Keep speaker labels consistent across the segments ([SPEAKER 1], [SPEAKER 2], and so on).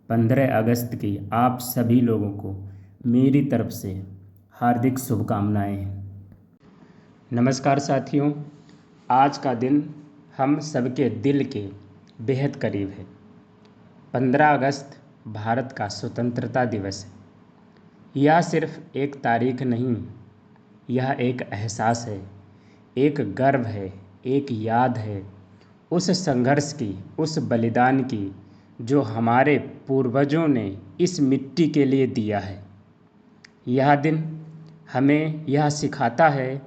[SPEAKER 1] 15 अगस्त की आप सभी लोगों को मेरी तरफ से हार्दिक शुभकामनाएं। नमस्कार साथियों, आज का दिन हम सबके दिल के बेहद करीब है। 15 अगस्त भारत का स्वतंत्रता दिवस है। यह सिर्फ एक तारीख नहीं, यह एक एहसास है, एक गर्व है, एक याद है उस संघर्ष की, उस बलिदान की जो हमारे पूर्वजों ने इस मिट्टी के लिए दिया है। यह दिन हमें यह सिखाता है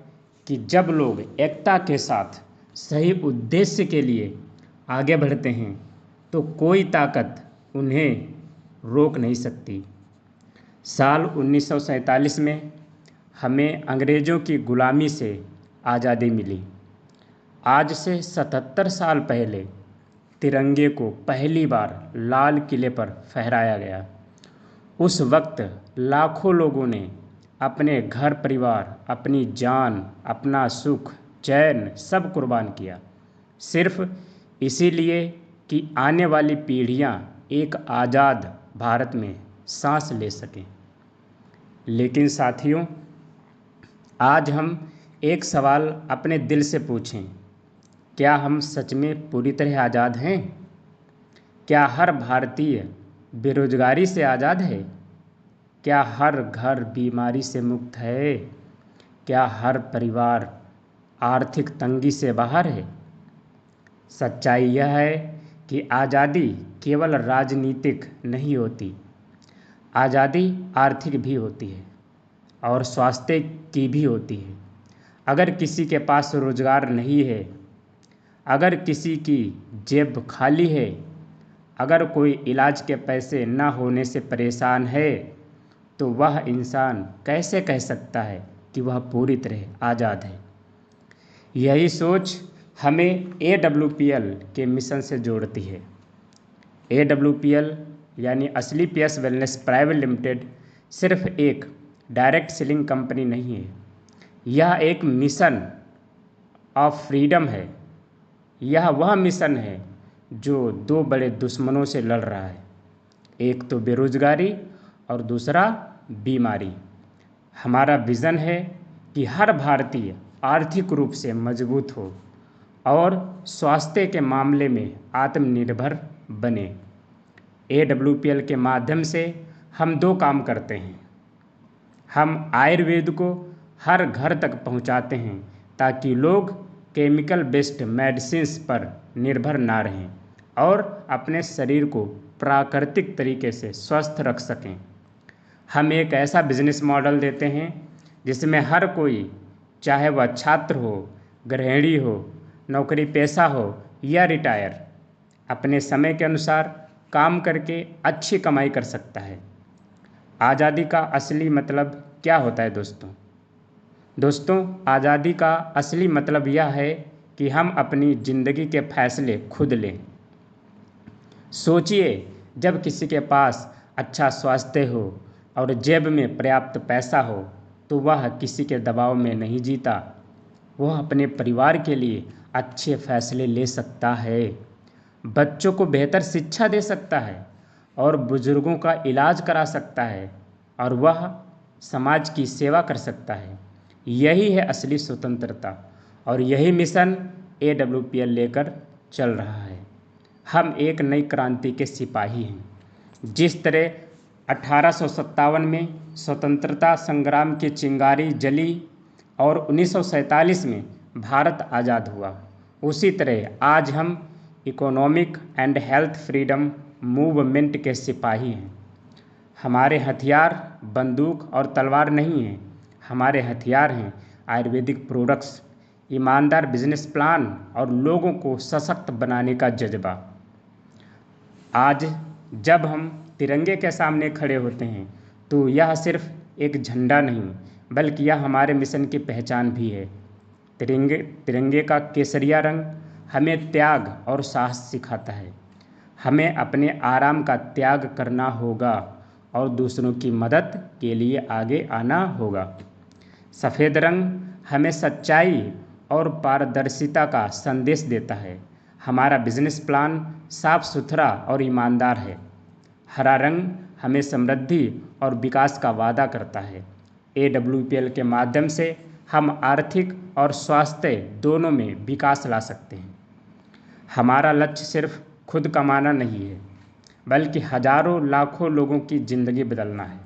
[SPEAKER 1] कि जब लोग एकता के साथ सही उद्देश्य के लिए आगे बढ़ते हैं तो कोई ताकत उन्हें रोक नहीं सकती। साल 1947 में हमें अंग्रेज़ों की गुलामी से आज़ादी मिली। आज से 77 साल पहले तिरंगे को पहली बार लाल किले पर फहराया गया। उस वक्त लाखों लोगों ने अपने घर परिवार, अपनी जान, अपना सुख, चैन सब कुर्बान किया, सिर्फ इसीलिए कि आने वाली पीढ़ियां एक आज़ाद भारत में सांस ले सकें। लेकिन साथियों, आज हम एक सवाल अपने दिल से पूछें, क्या हम सच में पूरी तरह आज़ाद हैं? क्या हर भारतीय बेरोजगारी से आज़ाद है? क्या हर घर बीमारी से मुक्त है? क्या हर परिवार आर्थिक तंगी से बाहर है? सच्चाई यह है कि आज़ादी केवल राजनीतिक नहीं होती, आज़ादी आर्थिक भी होती है और स्वास्थ्य की भी होती है। अगर किसी के पास रोज़गार नहीं है, अगर किसी की जेब खाली है, अगर कोई इलाज के पैसे न होने से परेशान है, तो वह इंसान कैसे कह सकता है कि वह पूरी तरह आज़ाद है? यही सोच हमें AWPL के मिशन से जोड़ती है। AWPL यानी असली PS वेलनेस प्राइवेट लिमिटेड सिर्फ एक डायरेक्ट सेलिंग कंपनी नहीं है, यह एक मिशन ऑफ फ्रीडम है। यह वह मिशन है जो दो बड़े दुश्मनों से लड़ रहा है, एक तो बेरोजगारी और दूसरा बीमारी। हमारा विज़न है कि हर भारतीय आर्थिक रूप से मजबूत हो और स्वास्थ्य के मामले में आत्मनिर्भर बने। AWPL के माध्यम से हम दो काम करते हैं। हम आयुर्वेद को हर घर तक पहुंचाते हैं ताकि लोग केमिकल बेस्ड मेडिसिन्स पर निर्भर ना रहें और अपने शरीर को प्राकृतिक तरीके से स्वस्थ रख सकें। हम एक ऐसा बिजनेस मॉडल देते हैं जिसमें हर कोई, चाहे वह छात्र हो, गृहिणी हो, नौकरी पेशा हो या रिटायर, अपने समय के अनुसार काम करके अच्छी कमाई कर सकता है। आज़ादी का असली मतलब क्या होता है दोस्तों, आज़ादी का असली मतलब यह है कि हम अपनी ज़िंदगी के फैसले खुद लें। सोचिए, जब किसी के पास अच्छा स्वास्थ्य हो और जेब में पर्याप्त पैसा हो तो वह किसी के दबाव में नहीं जीता। वह अपने परिवार के लिए अच्छे फैसले ले सकता है, बच्चों को बेहतर शिक्षा दे सकता है और बुजुर्गों का इलाज करा सकता है और वह समाज की सेवा कर सकता है। यही है असली स्वतंत्रता और यही मिशन AWPL लेकर चल रहा है। हम एक नई क्रांति के सिपाही हैं। जिस तरह 1857 में स्वतंत्रता संग्राम की चिंगारी जली और 1947 में भारत आज़ाद हुआ, उसी तरह आज हम economic and health freedom movement के सिपाही हैं। हमारे हथियार बंदूक और तलवार नहीं हैं, हमारे हथियार हैं आयुर्वेदिक प्रोडक्ट्स, ईमानदार बिजनेस प्लान और लोगों को सशक्त बनाने का जज्बा। आज जब हम तिरंगे के सामने खड़े होते हैं तो यह सिर्फ एक झंडा नहीं, बल्कि यह हमारे मिशन की पहचान भी है। तिरंगे का केसरिया रंग हमें त्याग और साहस सिखाता है। हमें अपने आराम का त्याग करना होगा और दूसरों की मदद के लिए आगे आना होगा। सफ़ेद रंग हमें सच्चाई और पारदर्शिता का संदेश देता है। हमारा बिजनेस प्लान साफ सुथरा और ईमानदार है। हरा रंग हमें समृद्धि और विकास का वादा करता है। AWPL के माध्यम से हम आर्थिक और स्वास्थ्य दोनों में विकास ला सकते हैं। हमारा लक्ष्य सिर्फ खुद कमाना नहीं है, बल्कि हजारों लाखों लोगों की ज़िंदगी बदलना है।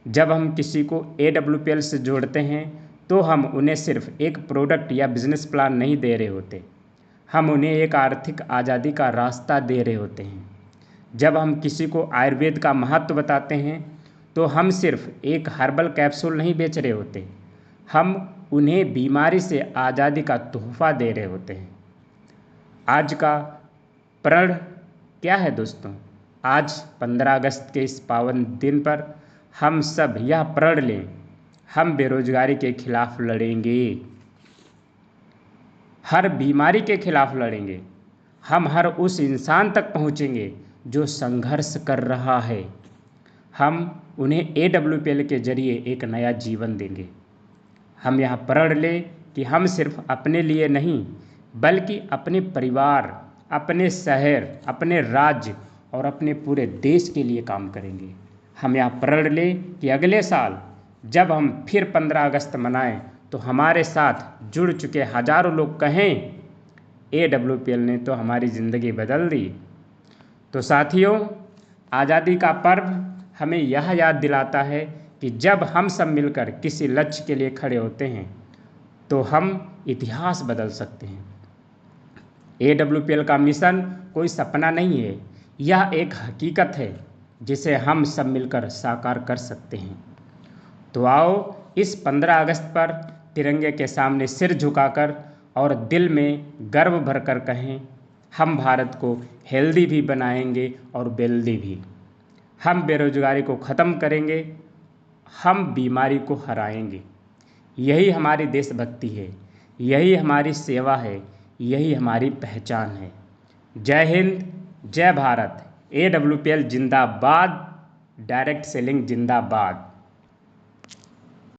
[SPEAKER 1] जब हम किसी को AWPL से जोड़ते हैं तो हम उन्हें सिर्फ एक प्रोडक्ट या बिजनेस प्लान नहीं दे रहे होते, हम उन्हें एक आर्थिक आज़ादी का रास्ता दे रहे होते हैं। जब हम किसी को आयुर्वेद का महत्व बताते हैं तो हम सिर्फ एक हर्बल कैप्सूल नहीं बेच रहे होते, हम उन्हें बीमारी से आज़ादी का तोहफा दे रहे होते हैं। आज का प्रण क्या है दोस्तों? आज 15 अगस्त के इस पावन दिन पर हम सब यह प्रण लें, हम बेरोजगारी के खिलाफ लड़ेंगे, हर बीमारी के खिलाफ लड़ेंगे, हम हर उस इंसान तक पहुंचेंगे जो संघर्ष कर रहा है। हम उन्हें AWPL के जरिए एक नया जीवन देंगे। हम यह प्रण लें कि हम सिर्फ अपने लिए नहीं, बल्कि अपने परिवार, अपने शहर, अपने राज्य और अपने पूरे देश के लिए काम करेंगे। हम यह प्रण लें कि अगले साल जब हम फिर 15 अगस्त मनाएं तो हमारे साथ जुड़ चुके हजारों लोग कहें, AWPL ने तो हमारी ज़िंदगी बदल दी। तो साथियों, आज़ादी का पर्व हमें यह याद दिलाता है कि जब हम सब मिलकर किसी लक्ष्य के लिए खड़े होते हैं तो हम इतिहास बदल सकते हैं। AWPL का मिशन कोई सपना नहीं है, यह एक हकीकत है जिसे हम सब मिलकर साकार कर सकते हैं। तो आओ इस 15 अगस्त पर तिरंगे के सामने सिर झुकाकर और दिल में गर्व भरकर कहें, हम भारत को हेल्दी भी बनाएंगे और वेल्दी भी। हम बेरोजगारी को ख़त्म करेंगे, हम बीमारी को हराएंगे। यही हमारी देशभक्ति है, यही हमारी सेवा है, यही हमारी पहचान है। जय हिंद, जय भारत। AWPL जिंदाबाद, डायरेक्ट सेलिंग जिंदाबाद।